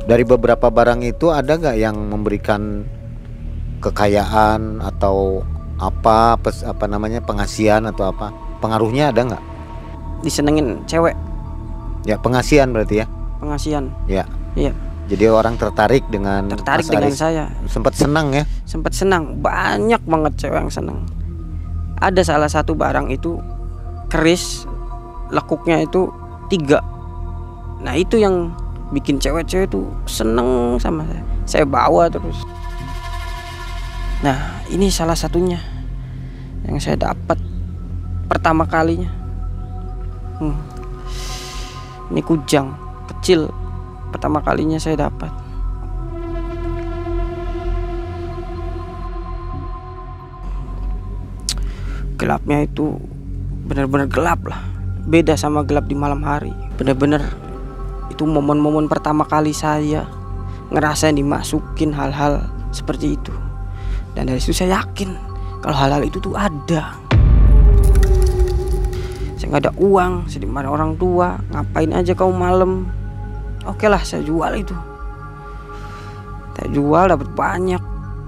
Dari beberapa barang itu ada nggak yang memberikan kekayaan atau apa namanya, pengasihan atau apa? Pengaruhnya ada nggak? Disenengin cewek. Ya, pengasihan berarti ya. Pengasihan. Ya. Iya. Jadi orang tertarik dengan Mas dengan Aris. saya. Sempat senang ya? Sempat senang. Banyak banget cewek yang senang. Ada salah satu barang itu keris, lekuknya itu 3. Nah itu yang bikin cewek-cewek tuh seneng sama saya. Saya bawa terus. Nah ini salah satunya yang saya dapat pertama kalinya. Ini kujang kecil, pertama kalinya saya dapat. Gelapnya itu benar-benar gelap lah, beda sama gelap di malam hari. Benar-benar itu momen-momen pertama kali saya ngerasain dimasukin hal-hal seperti itu. Dan dari situ saya yakin kalau hal-hal itu tuh ada. Saya nggak ada uang, saya dimarahin orang tua, ngapain aja kau malam. Oke lah, saya jual itu. Saya jual, dapat banyak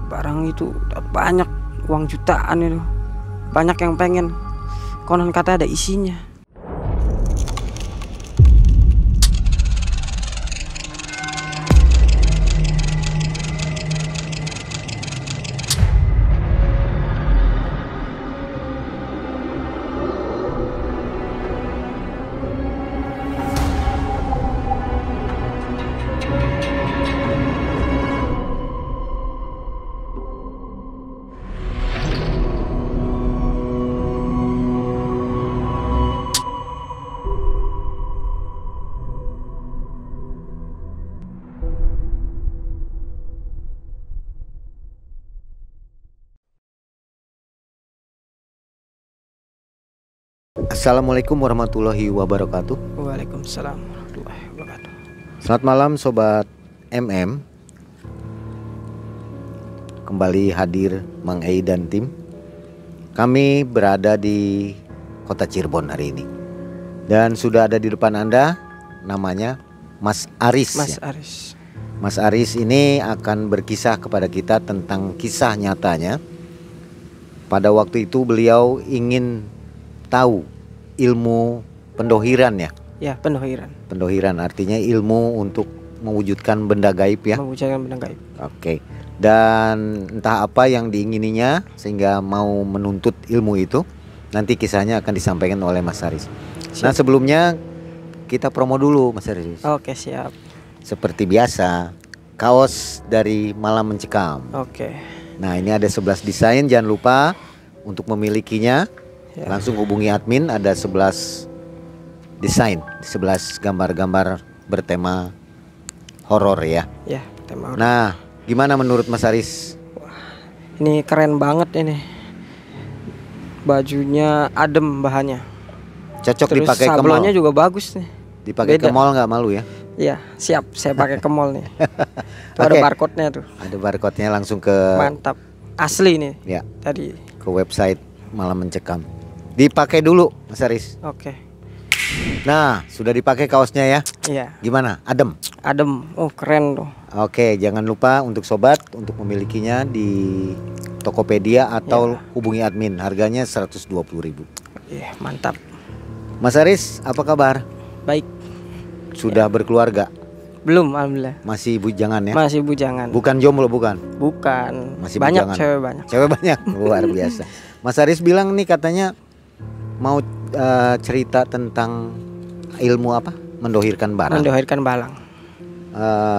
barang itu, dapat banyak uang jutaan itu. Banyak yang pengen, konon kata ada isinya. Assalamualaikum warahmatullahi wabarakatuh. Waalaikumsalam warahmatullahi wabarakatuh. Selamat malam sobat MM. Kembali hadir Mang Ei dan tim. Kami berada di kota Cirebon hari ini. Dan sudah ada di depan Anda, namanya Mas Aris. Mas ya? Aris. Mas Aris ini akan berkisah kepada kita tentang kisah nyatanya. Pada waktu itu beliau ingin tahu ilmu pendohiran ya. Ya, pendohiran. Pendohiran artinya ilmu untuk mewujudkan benda gaib ya. Mewujudkan benda gaib. Oke. Dan entah apa yang diingininya sehingga mau menuntut ilmu itu. Nanti kisahnya akan disampaikan oleh Mas Aris. Siap. Nah sebelumnya kita promo dulu Mas Aris. Oke, siap. Seperti biasa, kaos dari Malam Mencekam. Oke. Nah ini ada 11 desain, jangan lupa untuk memilikinya. Ya. Langsung hubungi admin, ada 11 desain, 11 gambar-gambar bertema horor ya. Ya, tema. Nah, gimana menurut Mas Aris? Ini keren banget ini. Bajunya adem bahannya. Cocok Terus dipakai ke mall. sablonnya juga bagus nih. Dipakai ke mall nggak malu ya? Iya, siap. Saya pakai ke mall nih. Tuh ada Oke. barcode-nya tuh. Ada barcode-nya langsung ke Mantap. Asli nih. ya, Tadi. ke website Malam Mencekam. Dipakai dulu Mas Aris. Oke. Nah, sudah dipakai kaosnya ya. Iya, Gimana? Adem. adem. Oh, keren tuh. Oke, jangan lupa untuk sobat untuk memilikinya di Tokopedia atau Ya. hubungi admin. Harganya 120.000. Iya, mantap. Mas Aris, apa kabar? Baik. Sudah berkeluarga? Belum, alhamdulillah. Masih bujangan ya? Masih bujangan. Bukan jomblo, bukan? Bukan. Masih banyak bujangan. cewek banyak. Cewek banyak, luar biasa. Mas Aris bilang nih katanya mau cerita tentang ilmu apa? Mendohirkan barang. Mendohirkan balang.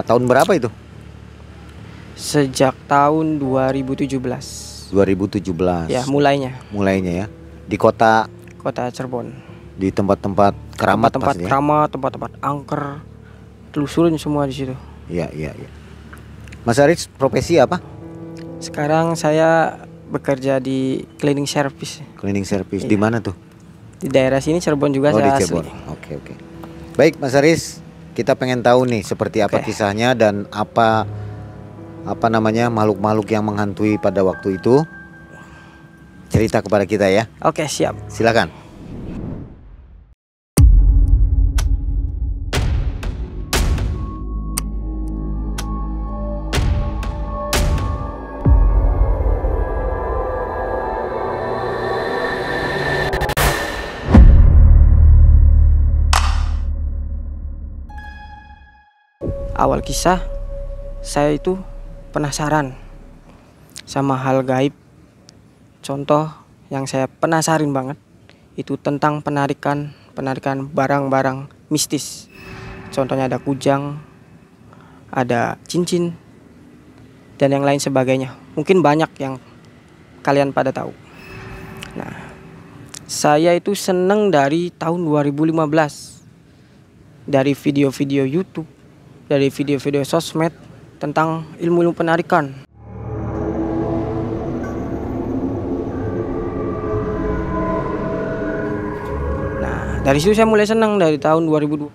Tahun berapa itu? Sejak tahun 2017. 2017. Ya, mulainya. Mulainya ya. Di kota, Kota Cirebon. di tempat-tempat keramat Tempat-tempat pasti ya? keramat, tempat-tempat angker. Telusurin semua di situ. Iya, iya, iya. Mas Aris profesi apa? Sekarang saya bekerja di cleaning service. Cleaning service. Iya. Di mana tuh? Di daerah sini Cirebon juga Oh, di saya Cirebon. asli. Oke, oke. Baik, Mas Aris, kita pengen tahu nih seperti apa Oke. kisahnya dan apa namanya makhluk-makhluk yang menghantui pada waktu itu. Cerita kepada kita ya. Oke, siap. Silakan. awal kisah saya itu penasaran sama hal gaib. Contoh yang saya penasarin banget itu tentang penarikan barang-barang mistis. Contohnya ada kujang, ada cincin, dan yang lain sebagainya. Mungkin banyak yang kalian pada tahu. Nah, saya itu seneng dari tahun 2015. Dari video-video YouTube, dari video-video sosmed tentang ilmu-ilmu penarikan. Nah, dari situ saya mulai senang dari tahun 2015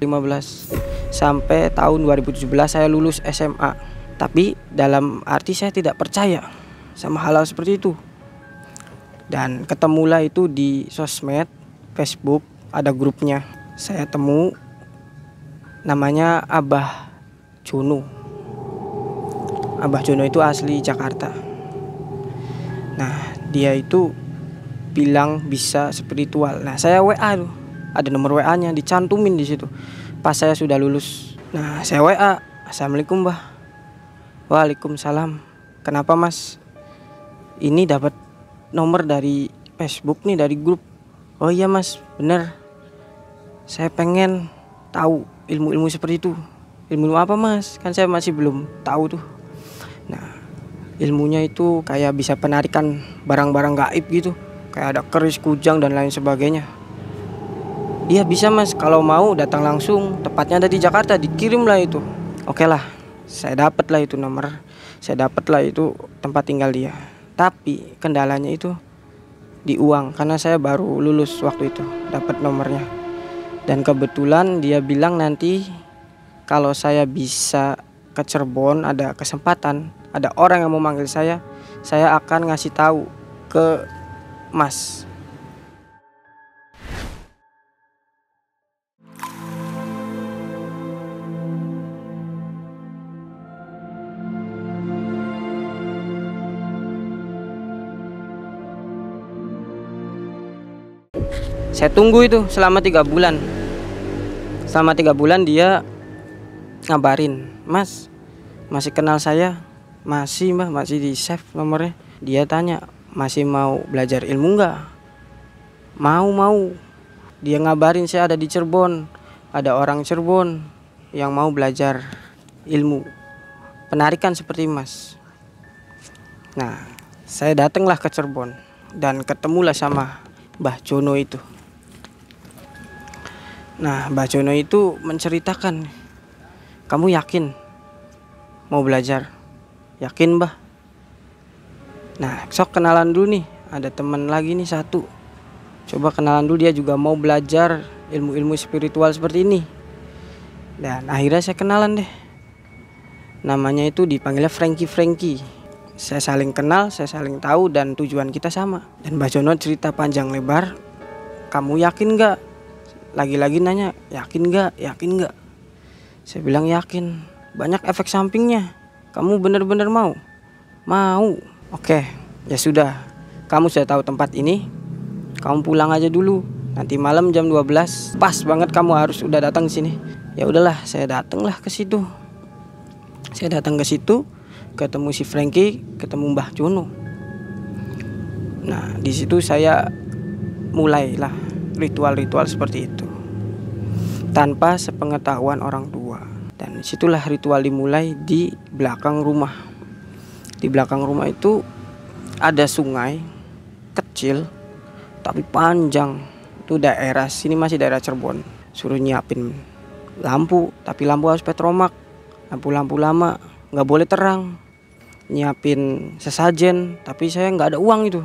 sampai tahun 2017 saya lulus SMA. Tapi dalam arti saya tidak percaya sama hal-hal seperti itu. Dan ketemulah itu di sosmed, Facebook, ada grupnya. Saya temu namanya Abah Jono. Abah Jono itu asli Jakarta. Nah, dia itu bilang bisa spiritual. Nah, saya WA tuh. Ada nomor WA-nya dicantumin di situ. Pas saya sudah lulus. Nah, saya WA, "Assalamualaikum, Mbah." "Waalaikumsalam. Kenapa, Mas?" "Ini dapat nomor dari Facebook nih, dari grup." "Oh iya, Mas, bener. Saya pengen tahu ilmu-ilmu seperti itu." "Ilmu apa, Mas? Kan saya masih belum tahu tuh." Nah, ilmunya itu kayak bisa penarikan barang-barang gaib gitu. Kayak ada keris, kujang, dan lain sebagainya. "Iya bisa, Mas, kalau mau datang langsung. Tepatnya ada di Jakarta, dikirim lah itu." Oke lah, saya dapat lah itu nomor. Saya dapat lah itu tempat tinggal dia. Tapi kendalanya itu di uang, karena saya baru lulus waktu itu dapat nomornya. Dan kebetulan dia bilang nanti kalau saya bisa ke Cirebon, ada kesempatan, ada orang yang mau manggil saya akan ngasih tahu ke Mas. Saya tunggu itu selama 3 bulan. Selama 3 bulan dia ngabarin, "Mas, masih kenal saya?" "Masih, Mbah, masih di save nomornya." Dia tanya, "Masih mau belajar ilmu enggak?" Mau. Dia ngabarin saya ada di Cirebon. Ada orang Cirebon yang mau belajar ilmu penarikan seperti Mas. Nah, saya datanglah ke Cirebon dan ketemulah sama Mbah Jono itu. Nah, Mbah Jono itu menceritakan, "Kamu yakin mau belajar?" "Yakin, Mbah." "Nah, sok kenalan dulu nih. Ada teman lagi nih satu. Coba kenalan dulu, dia juga mau belajar ilmu-ilmu spiritual seperti ini." Dan akhirnya saya kenalan deh. Namanya itu dipanggilnya Frankie. Saya saling kenal, saya saling tahu, dan tujuan kita sama. Dan Mbah Jono cerita panjang lebar, "Kamu yakin gak?" Lagi-lagi nanya, yakin gak? Saya bilang yakin. "Banyak efek sampingnya. Kamu bener-bener mau?" "Mau." "Oke, ya sudah. Kamu sudah tahu tempat ini. Kamu pulang aja dulu. Nanti malam jam 12 pas banget kamu harus udah datang ke sini." Ya udahlah, saya datanglah ke situ. Saya datang ke situ, ketemu si Frankie, ketemu Mbah Jono. Nah, di situ saya mulailah ritual-ritual seperti itu tanpa sepengetahuan orang tua. Dan situlah ritual dimulai di belakang rumah. Di belakang rumah itu ada sungai kecil tapi panjang. Itu daerah sini masih daerah Cirebon. Suruh nyiapin lampu, tapi lampu harus petromak. Lampu-lampu lama, nggak boleh terang. Nyiapin sesajen, tapi saya nggak ada uang itu.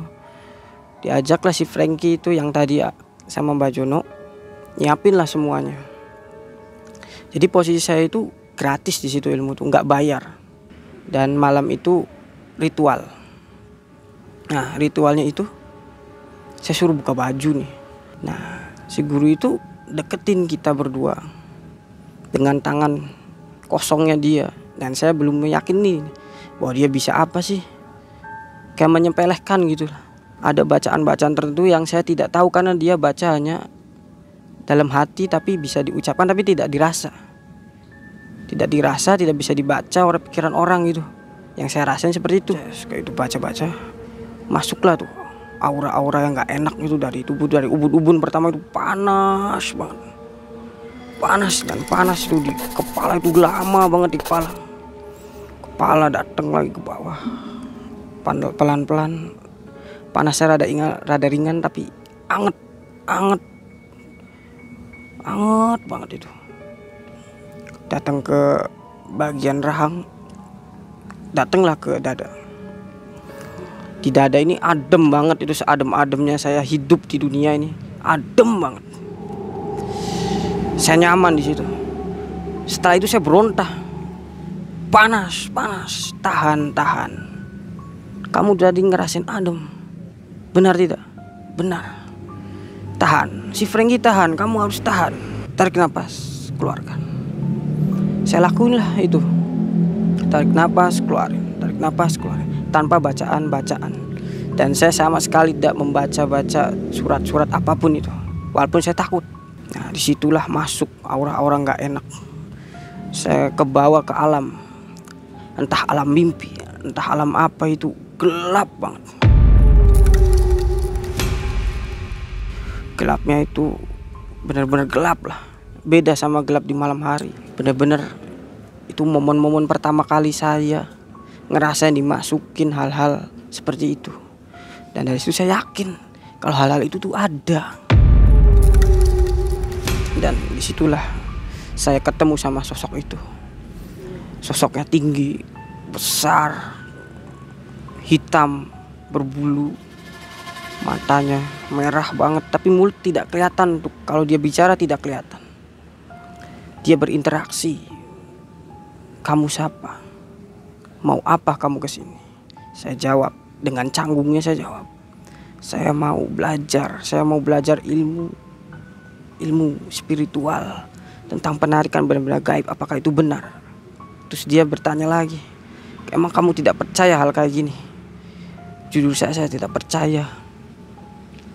Diajaklah si Frankie itu yang tadi sama Mbak Jono, nyiapin lah semuanya. Jadi posisi saya itu gratis di situ, ilmu tuh nggak bayar. Dan malam itu ritual. Nah, ritualnya itu saya suruh buka baju nih. Nah, si guru itu deketin kita berdua dengan tangan kosongnya dia. Dan saya belum meyakini bahwa dia bisa apa sih. Kayak menyepelekan gitu lah. Ada bacaan-bacaan tertentu yang saya tidak tahu karena dia bacanya dalam hati tapi bisa diucapkan tapi tidak dirasa. tidak dirasa, tidak bisa dibaca oleh pikiran orang gitu. Yang saya rasain seperti itu. Kayak itu baca-baca, masuklah tuh aura-aura yang nggak enak itu dari tubuh, dari ubun-ubun pertama itu panas banget, panas itu di kepala, itu lama banget di kepala datang lagi ke bawah, pelan-pelan panasnya rada ringan tapi anget banget itu. Datang ke bagian rahang, datanglah ke dada. Di dada ini adem banget, itu seadem-ademnya saya hidup di dunia ini, adem banget. Saya nyaman di situ. Setelah itu saya berontak, panas, tahan. Kamu tadi ngerasain adem, benar tidak? Benar. Tahan, si Franky tahan, kamu harus tahan. Tarik nafas, keluarkan. Saya lakuin lah itu. Tarik nafas, keluarin, tarik nafas, keluarin, tanpa bacaan. Dan saya sama sekali tidak membaca surat-surat apapun itu, walaupun saya takut. Nah, disitulah masuk aura-aura nggak enak. Saya kebawa ke alam, entah alam mimpi, entah alam apa itu, gelap banget. Gelapnya itu benar-benar gelap lah, beda sama gelap di malam hari. Benar-benar itu momen-momen pertama kali saya ngerasain dimasukin hal-hal seperti itu. Dan dari situ saya yakin kalau hal-hal itu tuh ada. Dan disitulah saya ketemu sama sosok itu. Sosoknya tinggi, besar, hitam, berbulu, matanya merah banget, tapi mulut tidak kelihatan. Untuk kalau dia bicara tidak kelihatan. Dia berinteraksi. Kamu siapa? Mau apa kamu kesini? Saya jawab dengan canggungnya, saya jawab, saya mau belajar ilmu spiritual tentang penarikan benda-benda gaib. Apakah itu benar? Terus dia bertanya lagi, emang kamu tidak percaya hal kayak gini? Jujur saya tidak percaya.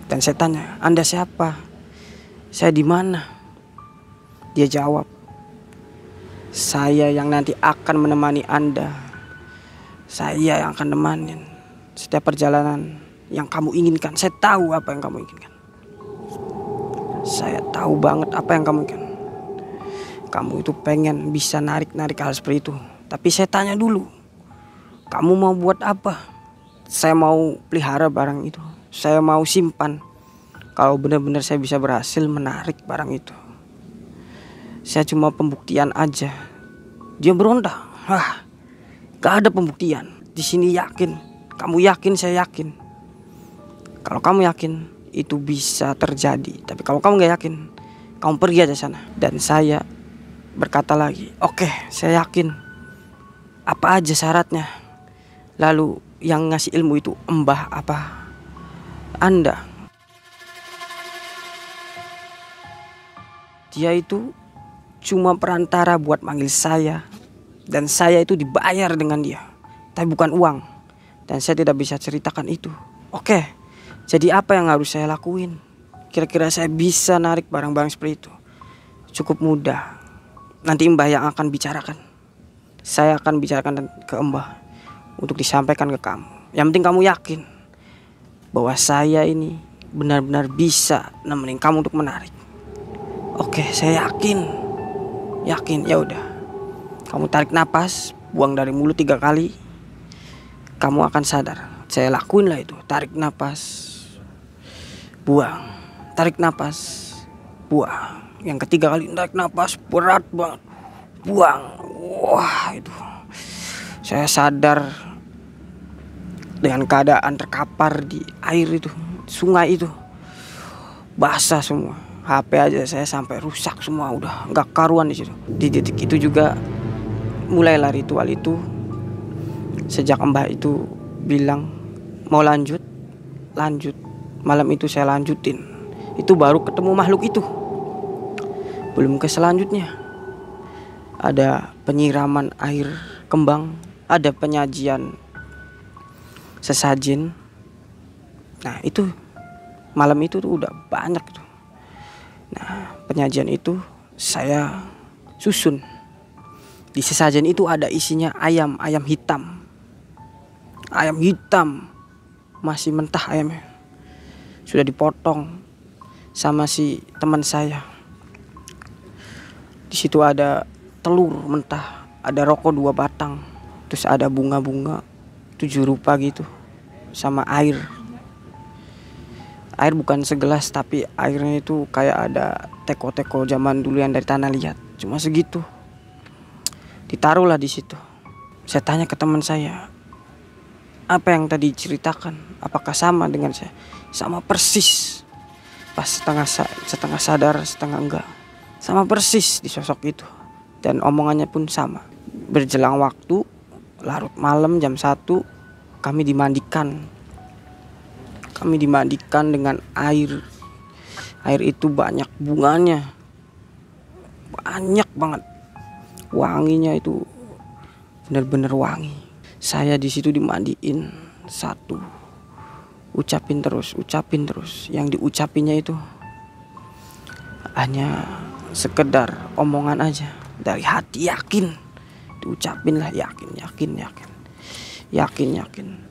Dan saya tanya, Anda siapa? Saya di mana? Dia jawab, saya yang nanti akan menemani Anda. Saya yang akan nemanin setiap perjalanan yang kamu inginkan. Saya tahu apa yang kamu inginkan. Saya tahu banget apa yang kamu inginkan. Kamu itu pengen bisa narik hal seperti itu. Tapi saya tanya dulu, kamu mau buat apa? Saya mau pelihara barang itu. Saya mau simpan. Kalau benar-benar saya bisa berhasil menarik barang itu. Saya cuma pembuktian aja. Dia berontak. Gak ada pembuktian. Di sini yakin. Kamu yakin, saya yakin. Kalau kamu yakin, itu bisa terjadi. Tapi kalau kamu gak yakin, kamu pergi aja sana. Dan saya berkata lagi, oke, saya yakin. Apa aja syaratnya? Lalu yang ngasih ilmu itu Mbah apa? Anda. Dia itu cuma perantara buat manggil saya. Dan saya itu dibayar dengan dia, tapi bukan uang. Dan saya tidak bisa ceritakan itu. Oke, jadi apa yang harus saya lakuin? Kira-kira saya bisa narik barang-barang seperti itu? Cukup mudah. Nanti Mbah yang akan bicarakan. Saya akan bicarakan ke Mbah untuk disampaikan ke kamu. Yang penting kamu yakin bahwa saya ini benar-benar bisa nemenin kamu untuk menarik. Oke, saya yakin. Ya udah. Kamu tarik napas, buang dari mulut 3 kali. Kamu akan sadar. Saya lakuin lah itu. Tarik napas, buang. Tarik napas, buang. Yang ketiga kali tarik napas, berat banget. Buang. Wah, itu. Saya sadar dengan keadaan terkapar di air itu, sungai itu. Basah semua. HP aja saya sampai rusak semua, udah nggak karuan di situ. Di titik itu juga mulailah ritual itu. Sejak Mbah itu bilang mau lanjut. Malam itu saya lanjutin. Itu baru ketemu makhluk itu. Belum ke selanjutnya. Ada penyiraman air kembang, ada penyajian sesajen. Nah itu malam itu tuh udah banyak tuh. Nah penyajian itu saya susun Di sesajen itu ada isinya ayam hitam. Ayam hitam, masih mentah ayamnya. Sudah dipotong sama si teman saya. Di situ ada telur mentah, ada rokok 2 batang, terus ada bunga-bunga 7 rupa gitu, sama air. Air bukan segelas, tapi airnya itu kayak ada teko-teko zaman dulu yang dari tanah liat, cuma segitu. Ditaruhlah di situ. Saya tanya ke teman saya, apa yang tadi ceritakan, apakah sama dengan saya? Sama persis. Pas setengah sadar, setengah enggak. Sama persis di sosok itu. Dan omongannya pun sama. Berjelang waktu, larut malam jam 1, kami dimandikan. Kami dimandikan dengan air. Air itu banyak bunganya. Banyak banget. Wanginya itu benar-benar wangi. Saya di situ dimandiin 1. Ucapin terus. Yang diucapinnya itu hanya sekedar omongan aja. Dari hati, yakin. Diucapin lah, yakin.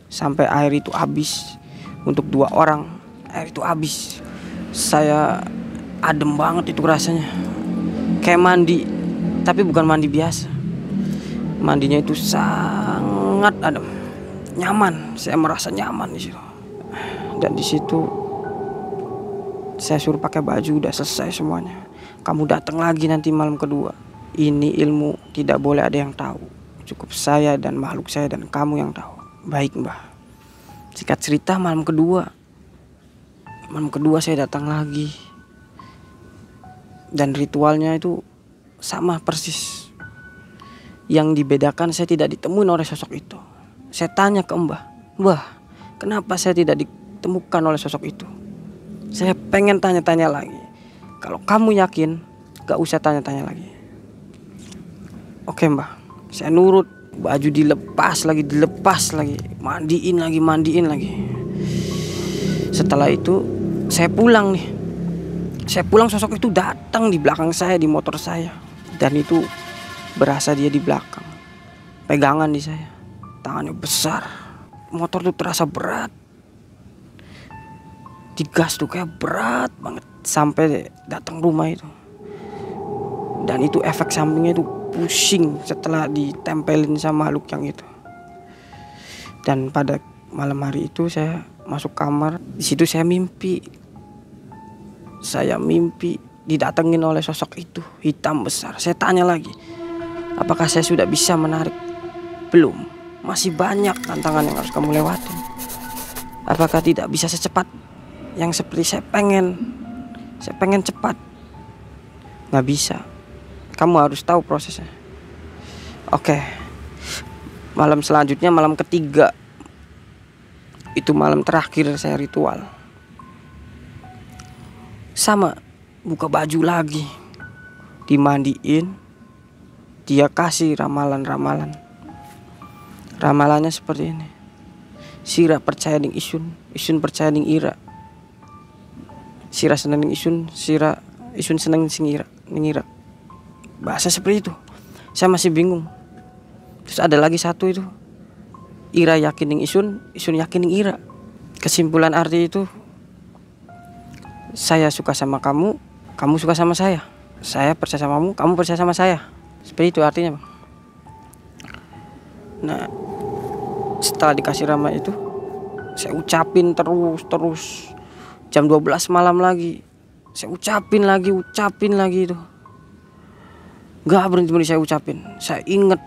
Sampai air itu habis. Untuk 2 orang air itu habis. Saya adem banget itu rasanya. Kayak mandi, tapi bukan mandi biasa. Mandinya itu sangat adem, nyaman. Saya merasa nyaman di situ. Dan di situ saya suruh pakai baju, udah selesai semuanya. Kamu datang lagi nanti malam kedua. Ini ilmu tidak boleh ada yang tahu. Cukup saya dan makhluk saya dan kamu yang tahu. Baik, Mbah. Singkat cerita, malam kedua saya datang lagi. Dan ritualnya itu sama persis. Yang dibedakan, saya tidak ditemuin oleh sosok itu. Saya tanya ke Mbah, kenapa saya tidak ditemukan oleh sosok itu? Saya pengen tanya-tanya lagi. Kalau kamu yakin, gak usah tanya-tanya lagi. Oke, Mbah, saya nurut. Baju dilepas lagi, mandiin lagi. Setelah itu saya pulang nih. Sosok itu datang di belakang saya, di motor saya. Dan itu berasa dia di belakang, pegangan di saya. Tangannya besar. Motor tuh terasa berat. Digas tuh kayak berat banget. Sampai datang rumah itu. Dan itu efek sampingnya itu pusing setelah ditempelin sama makhluk yang itu. Dan pada malam hari itu saya masuk kamar. Di situ saya mimpi didatengin oleh sosok itu, hitam besar. Saya tanya lagi, apakah saya sudah bisa menarik? Belum, masih banyak tantangan yang harus kamu lewatin. Apakah tidak bisa secepat yang seperti saya pengen? Saya pengen cepat. Gak bisa. Kamu harus tahu prosesnya. Oke. Malam selanjutnya, malam ketiga. Itu malam terakhir saya ritual. Sama, buka baju lagi. Dimandiin. Dia kasih ramalan-ramalan. Ramalannya seperti ini. Sira percaya dengan Isun, Isun percaya dengan Ira. Sira seneng dengan Isun, Isun seneng dengan Ira. Bahasa seperti itu. Saya masih bingung. Terus ada lagi satu itu, Ira yakin dengan Isun, Isun yakin dengan Ira. Kesimpulan arti itu, saya suka sama kamu, kamu suka sama saya. Saya percaya sama kamu percaya sama saya. Seperti itu artinya, Bang. Nah, setelah dikasih rama itu, saya ucapin terus. Jam 12 malam lagi, saya ucapin lagi itu. Gak berhenti saya ucapin. Saya inget.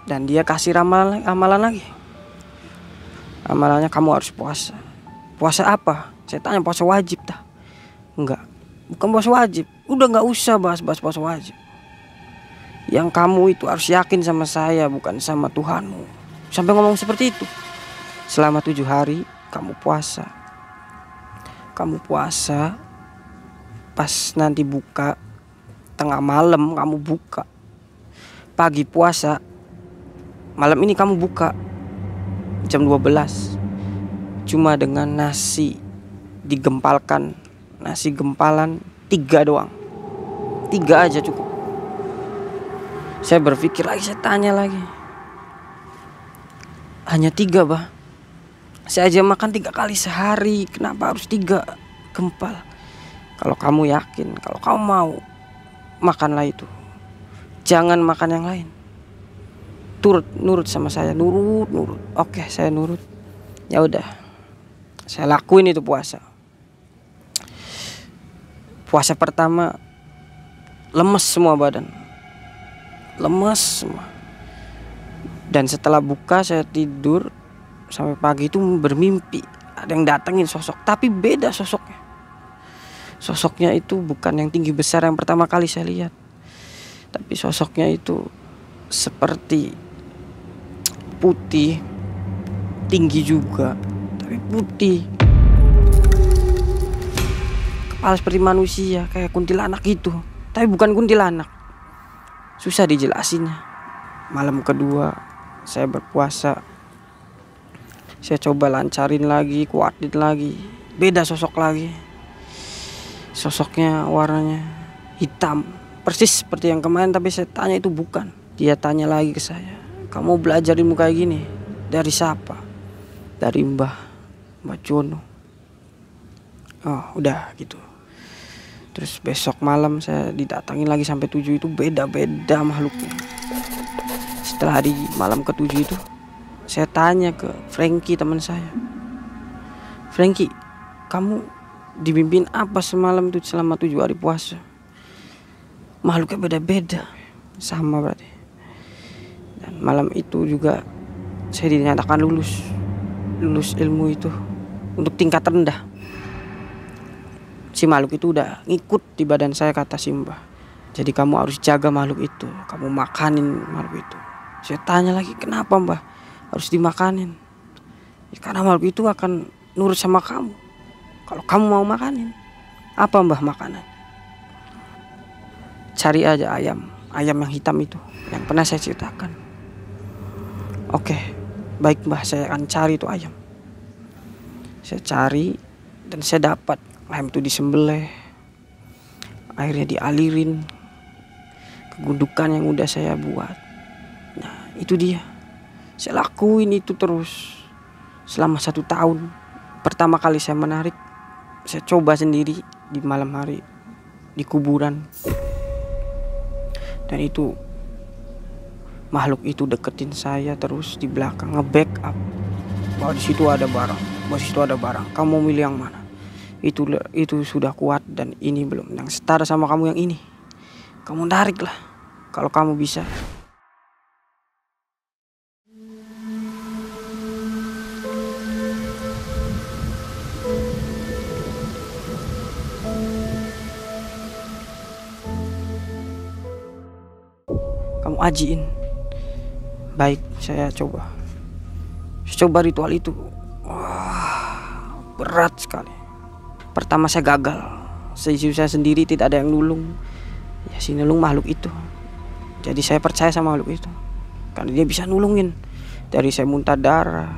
Dan dia kasih amalan lagi. Amalannya, kamu harus puasa. Puasa apa? Saya tanya, puasa wajib dah. Enggak, bukan puasa wajib. Udah gak usah bahas puasa wajib. Yang kamu itu harus yakin sama saya, bukan sama Tuhanmu. Sampai ngomong seperti itu. Selama 7 hari kamu puasa. Pas nanti buka, tengah malam kamu buka. Pagi puasa, malam ini kamu buka jam 12. Cuma dengan nasi digempalkan, nasi gempalan 3 doang. 3 aja cukup. Saya berpikir lagi, saya tanya lagi. Hanya 3 bah. Saya aja makan 3 kali sehari, kenapa harus 3 gempal? Kalau kamu yakin, kalau kamu mau, makanlah itu. Jangan makan yang lain. Nurut sama saya, nurut. Oke, saya nurut. Ya udah, saya lakuin itu puasa. Puasa pertama lemes semua badan, lemes semua. Dan setelah buka saya tidur sampai pagi itu bermimpi ada yang datengin sosok, tapi beda sosoknya. Sosoknya itu bukan yang tinggi besar yang pertama kali saya lihat, tapi sosoknya itu seperti putih, tinggi juga, tapi putih. Kepala seperti manusia, kayak kuntilanak gitu, tapi bukan kuntilanak. Susah dijelasinnya. Malam kedua saya berpuasa, saya coba lancarin lagi, kuatin lagi, beda sosok lagi. Sosoknya warnanya hitam, persis seperti yang kemarin, tapi saya tanya itu bukan. Dia tanya lagi ke saya, kamu belajar ilmu kayak gini dari siapa? Dari Mbah Jono. Oh udah gitu. Terus besok malam saya didatangin lagi sampai 7, itu beda-beda makhluknya. Setelah di malam ke-7 itu, saya tanya ke Frankie teman saya, Frankie, kamu dibimbing apa semalam itu selama 7 hari puasa? Makhluknya beda-beda. Sama berarti. Dan malam itu juga saya dinyatakan lulus ilmu itu untuk tingkat rendah. Si makhluk itu udah ngikut di badan saya, kata Simbah. Jadi kamu harus jaga makhluk itu, kamu makanin makhluk itu. Saya tanya lagi, kenapa Mbah harus dimakanin? Ya, karena makhluk itu akan nurut sama kamu kalau kamu mau makanin. Apa Mbah makanan? Cari aja ayam yang hitam itu yang pernah saya ceritakan. Oke, baik Mbah, saya akan cari itu ayam. Saya cari dan saya dapat. Ayam itu disembelih, airnya dialirin ke gundukan yang udah saya buat. Nah itu dia, saya lakuin itu terus selama 1 tahun. Pertama kali saya menarik, saya coba sendiri di malam hari di kuburan. Dan itu makhluk itu deketin saya terus di belakang, nge-backup bahwa di situ ada barang, kamu mau milih yang mana? Itu sudah kuat dan ini belum, yang setara sama kamu yang ini, kamu tarik lah kalau kamu bisa. Kamu ajiin. Baik, saya coba ritual itu. Wah, berat sekali. Pertama saya gagal, saya sendiri, tidak ada yang nulung. Ya si nulung makhluk itu. Jadi saya percaya sama makhluk itu, karena dia bisa nulungin. Dari saya muntah darah,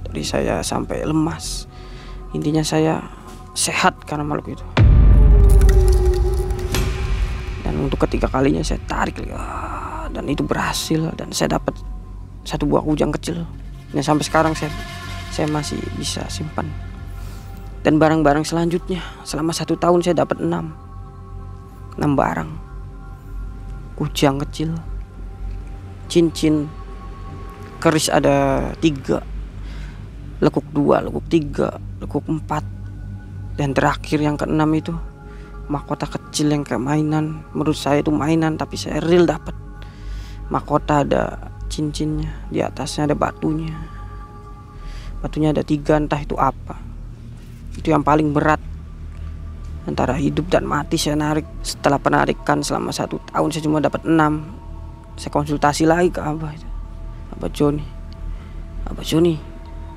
dari saya sampai lemas, intinya saya sehat karena makhluk itu. Dan untuk ketiga kalinya saya tarik lagi, dan itu berhasil, dan saya dapat 1 buah kujang kecil. Dan sampai sekarang saya masih bisa simpan. Dan barang-barang selanjutnya selama 1 tahun saya dapat 6 barang. Kujang kecil, cincin, keris ada 3, lekuk 2, lekuk 3, lekuk 4. Dan terakhir yang ke-6 itu mahkota kecil yang kayak mainan. Menurut saya itu mainan, tapi saya real dapat. Mahkota ada cincinnya, di atasnya ada batunya. Batunya ada 3, entah itu apa. Itu yang paling berat antara hidup dan mati. Saya narik. Setelah penarikan selama 1 tahun saya cuma dapat 6. Saya konsultasi lagi ke Abah Joni,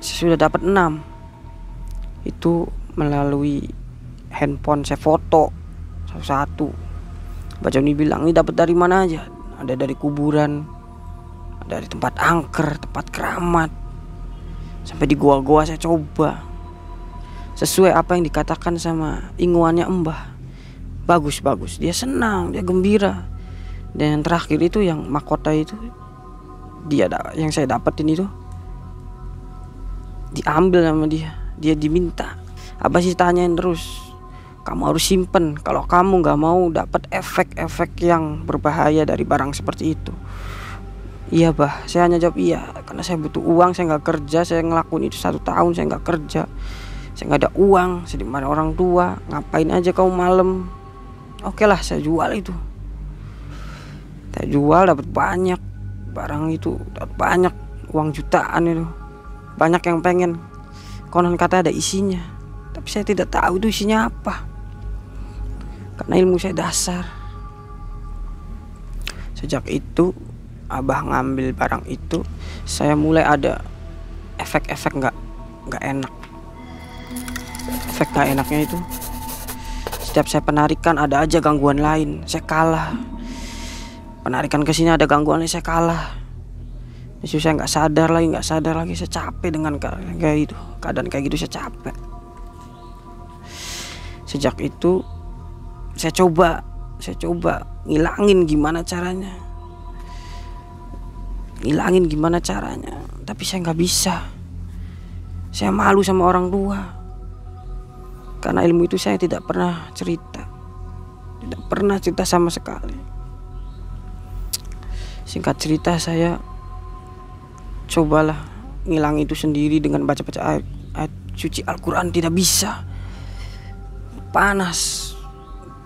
saya sudah dapat 6. Itu melalui handphone saya foto satu-satu. Abah Joni bilang, ini dapat dari mana aja? Ada dari kuburan, ada dari tempat angker, tempat keramat, sampai di gua-gua saya coba. Sesuai apa yang dikatakan sama inguannya Mbah. Bagus. Dia senang, dia gembira. Dan yang terakhir itu yang mahkota itu, yang saya dapetin itu diambil sama dia. Dia diminta, Abah sih tanyain terus, kamu harus simpen kalau kamu nggak mau dapat efek-efek yang berbahaya dari barang seperti itu. Iya bah, saya hanya jawab iya, karena saya butuh uang, saya nggak kerja, saya ngelakuin itu 1 tahun, saya nggak kerja, saya nggak ada uang, saya dimarahin orang tua, ngapain aja kau malam. Oke lah, saya jual itu. Saya jual, dapat banyak barang itu, dapat banyak uang jutaan itu, banyak yang pengen. Konon kata ada isinya, tapi saya tidak tahu itu isinya apa, karena ilmu saya dasar. Sejak itu Abah ngambil barang itu, saya mulai ada efek-efek nggak enak. Efek nggak enaknya itu, setiap saya penarikan ada aja gangguan lain, saya kalah. Penarikan ke sini ada gangguan lain, saya kalah. Justru saya nggak sadar lagi, saya capek dengan kayak gitu, keadaan kayak gitu saya capek. Sejak itu saya coba ngilangin gimana caranya, tapi saya nggak bisa. Saya malu sama orang tua, karena ilmu itu saya tidak pernah cerita sama sekali. Singkat cerita, saya cobalah ngilang itu sendiri dengan baca-baca ayat suci Al-Quran. Tidak bisa. Panas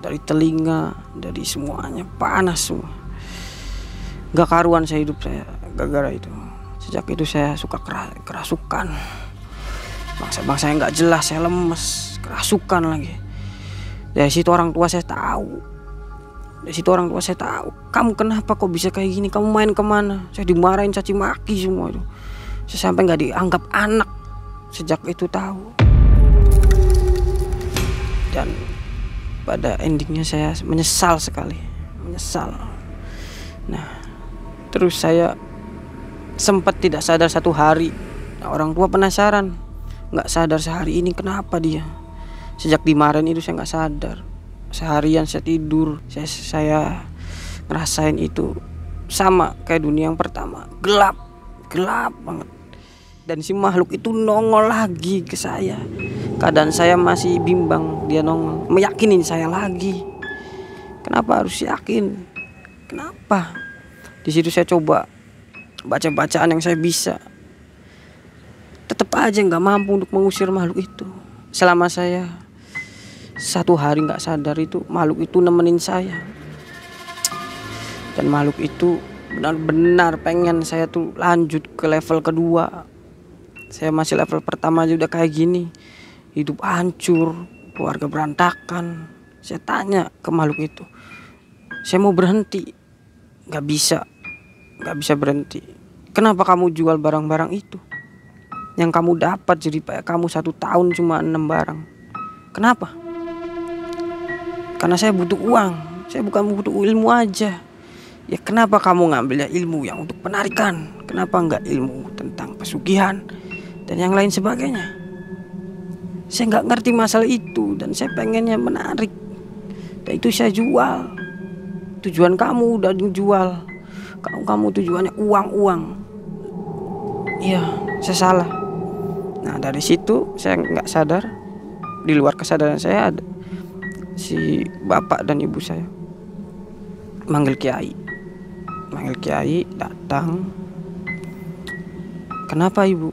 dari telinga, dari semuanya, panas semua. Gak karuan saya hidup saya gara-gara itu. Sejak itu saya suka kerasukan. Bangsa yang gak jelas, saya lemes, kerasukan lagi. Dari situ orang tua saya tahu. Kamu kenapa kok bisa kayak gini? Kamu main kemana? Saya dimarahin, caci maki semua itu. Saya sampai nggak dianggap anak. Sejak itu tahu. Dan pada endingnya saya menyesal sekali. Nah, terus saya sempat tidak sadar 1 hari. Nah, orang tua penasaran, nggak sadar sehari ini kenapa dia. Sejak dimarahin itu saya nggak sadar. Seharian saya tidur, saya ngerasain itu sama kayak dunia yang pertama, gelap banget. Dan si makhluk itu nongol lagi ke saya. Keadaan saya masih bimbang, dia nongol, meyakinin saya lagi. Kenapa harus yakin? Kenapa? Di situ saya coba baca-bacaan yang saya bisa. Tetap aja nggak mampu untuk mengusir makhluk itu. Selama saya 1 hari nggak sadar itu, makhluk itu nemenin saya. Dan makhluk itu benar-benar pengen saya tuh lanjut ke level kedua. Saya masih level pertama aja udah kayak gini, hidup hancur, keluarga berantakan. Saya tanya ke makhluk itu, saya mau berhenti, nggak bisa berhenti. Kenapa kamu jual barang-barang itu yang kamu dapat jadi kamu 1 tahun cuma 6 barang? Kenapa? Karena saya butuh uang, saya bukan butuh ilmu aja. Ya kenapa kamu ngambilnya ilmu yang untuk penarikan? Kenapa enggak ilmu tentang pesugihan dan yang lain sebagainya? Saya nggak ngerti masalah itu dan saya pengennya menarik. Dan itu saya jual. Tujuan kamu udah dijual. Kamu tujuannya uang. Iya, saya salah. Nah dari situ saya nggak sadar, di luar kesadaran saya ada si bapak dan ibu saya manggil kiai datang. Kenapa ibu?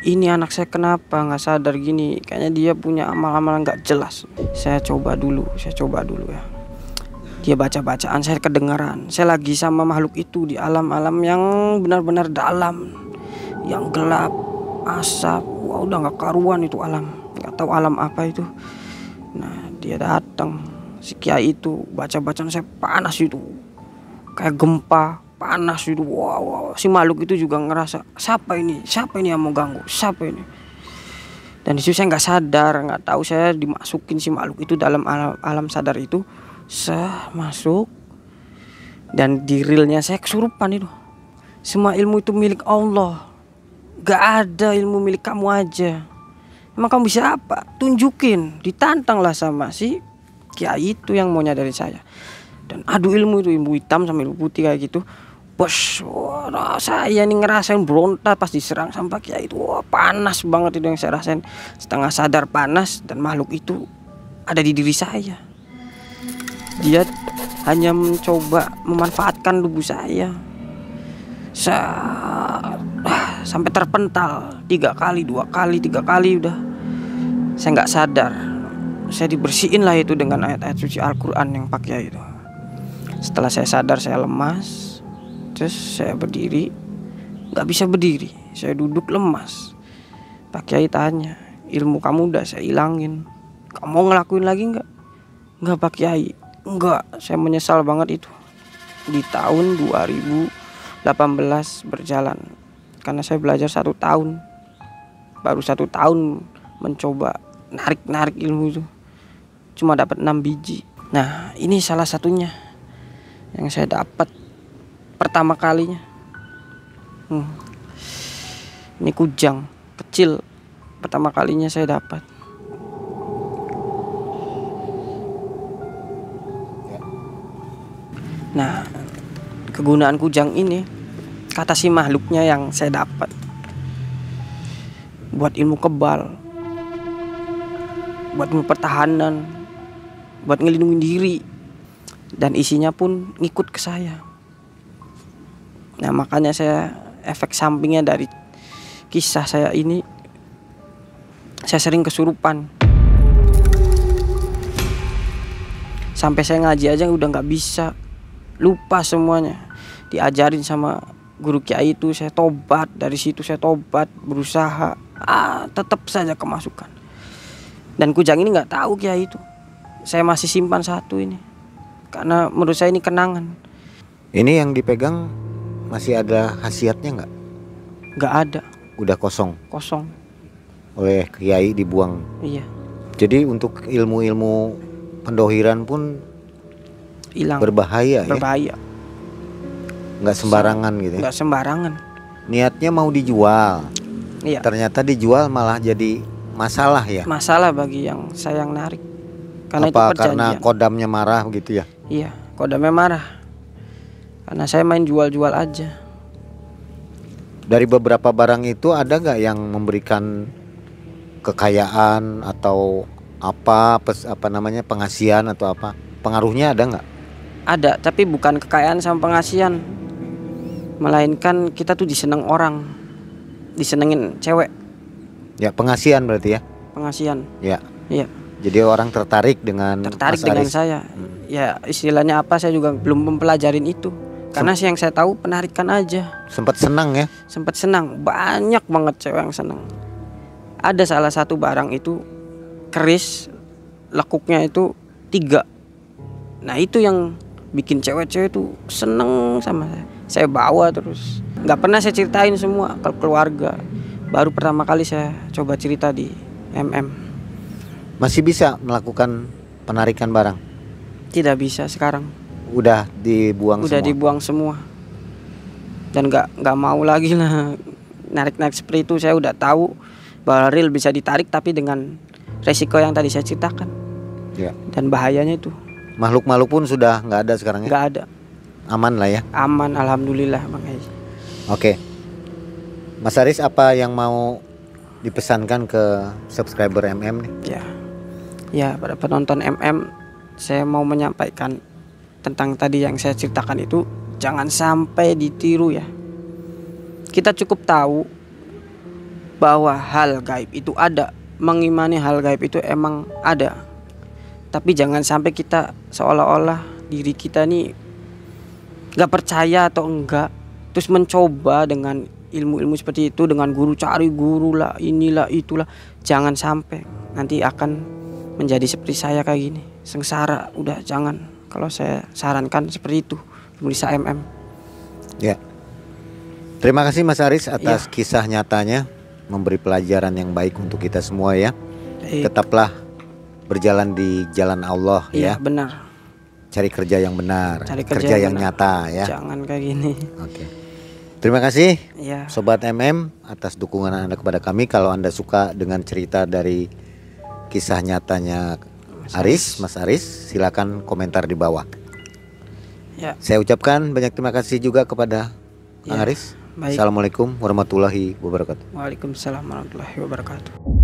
Ini anak saya kenapa nggak sadar gini? Kayaknya dia punya amal-amal nggak jelas. Saya coba dulu ya. Dia baca-bacaan, saya kedengaran. Saya lagi sama makhluk itu di alam-alam yang benar-benar dalam, yang gelap, asap. Wah udah nggak karuan itu alam. Nggak tahu alam apa itu. Nah dia datang, si kiai itu baca-bacaan saya panas itu, kayak gempa, panas itu. Wow. Si makhluk itu juga ngerasa siapa ini yang mau ganggu, siapa ini. Dan disitu saya nggak sadar, nggak tahu saya dimasukin si makhluk itu dalam alam sadar itu. Saya masuk dan di realnya saya kesurupan itu. Semua ilmu itu milik Allah, nggak ada ilmu milik kamu aja. Emang kamu bisa apa? Tunjukin. Ditantang lah sama si kiai itu yang mau nyadarin saya. dan adu ilmu itu, ilmu hitam sama ilmu putih kayak gitu. Bos, wah, saya nih ngerasain berontak pas diserang sama Pak Kiai itu. Wah, panas banget itu yang saya rasain. Setengah sadar panas, dan makhluk itu ada di diri saya. Dia hanya mencoba memanfaatkan tubuh saya. Sampai terpental 3 kali, 2 kali, 3 kali udah. Saya nggak sadar. Saya dibersihin lah itu dengan ayat-ayat suci Al-Quran yang Pak Kiai itu. Setelah saya sadar, saya lemas. Terus saya berdiri, nggak bisa berdiri, saya duduk lemas. Pak Kiai tanya, ilmu kamu udah saya hilangin, kamu mau ngelakuin lagi nggak? Nggak Pak Kiai, nggak. Saya menyesal banget itu. Di tahun 2018 berjalan, karena saya belajar 1 tahun, baru 1 tahun mencoba narik ilmu itu, cuma dapat 6 biji. Nah, ini salah satunya yang saya dapat pertama kalinya. Ini kujang kecil pertama kalinya saya dapat. Nah, kegunaan kujang ini, kata si makhluknya yang saya dapat, buat ilmu kebal, buat ilmu pertahanan, buat ngelindungin diri, dan isinya pun ngikut ke saya. Nah, makanya saya, efek sampingnya dari kisah saya ini, saya sering kesurupan. Sampai saya ngaji aja udah gak bisa, lupa semuanya. Diajarin sama guru kiai itu, saya tobat. Dari situ saya tobat, berusaha, tetap saja kemasukan. Dan kujang ini gak tahu kiai itu. Saya masih simpan 1 ini, karena menurut saya ini kenangan. Ini yang dipegang masih ada khasiatnya nggak? Nggak ada. Udah kosong. Kosong. Oleh kiai dibuang. Iya. Jadi untuk ilmu-ilmu pendohiran pun hilang. Berbahaya. Berbahaya. Nggak sembarangan gitu. Nggak sembarangan. Niatnya mau dijual. Iya. Ternyata dijual malah jadi masalah ya. Masalah bagi yang sayang narik. Karena apa itu karena kodamnya marah gitu ya? Iya, kodamnya marah. Karena saya main jual-jual aja. Dari beberapa barang itu ada nggak yang memberikan kekayaan atau apa namanya, pengasihan atau apa? Pengaruhnya ada nggak? Ada, tapi bukan kekayaan sama pengasihan. Melainkan kita tuh diseneng orang, disenengin cewek. Ya, pengasihan berarti ya? Pengasihan. Ya. Iya. Jadi orang tertarik dengan dengan saya. Ya, istilahnya apa saya juga belum mempelajarin itu. Karena yang saya tahu penarikan aja. Sempat senang ya? Sempat senang, banyak banget cewek yang senang. Ada salah satu barang itu keris, lekuknya itu 3. Nah, itu yang bikin cewek-cewek itu seneng sama saya. Saya bawa terus. Gak pernah saya ceritain semua ke keluarga. Baru pertama kali saya coba cerita di MM. Masih bisa melakukan penarikan barang? Tidak bisa sekarang. Udah dibuang Udah semua? dibuang semua. Dan gak mau lagi lah narik-narik seperti itu. Saya udah tahu bahwa reel bisa ditarik, tapi dengan resiko yang tadi saya ceritakan ya. Dan bahayanya itu. Makhluk-makhluk pun sudah nggak ada sekarang ya? Nggak ada. Aman lah ya? Aman, alhamdulillah Bang Haji. Oke. Mas Aris, apa yang mau dipesankan ke subscriber MM nih? Ya, pada penonton MM, saya mau menyampaikan tentang tadi yang saya ceritakan itu, jangan sampai ditiru ya. Kita cukup tahu bahwa hal gaib itu ada, mengimani hal gaib itu emang ada. Tapi jangan sampai kita seolah-olah diri kita nih gak percaya atau enggak, terus mencoba dengan ilmu-ilmu seperti itu, dengan guru, cari guru lah, inilah itulah. Jangan sampai nanti akan menjadi seperti saya kayak gini, sengsara. Udah jangan. Kalau saya sarankan seperti itu, pemirsa MM. Ya. Terima kasih Mas Aris atas kisah nyatanya, memberi pelajaran yang baik untuk kita semua ya. Tetaplah berjalan di jalan Allah ya. Benar. Cari kerja yang benar, Cari kerja yang nyata ya. Jangan kayak gini. Oke. Terima kasih ya. Sobat MM atas dukungan Anda kepada kami. Kalau Anda suka dengan cerita dari kisah nyatanya Mas Aris, silakan komentar di bawah. Ya. Saya ucapkan banyak terima kasih juga kepada Kang Ya, Aris. baik. Assalamualaikum warahmatullahi wabarakatuh. Waalaikumsalam warahmatullahi wabarakatuh.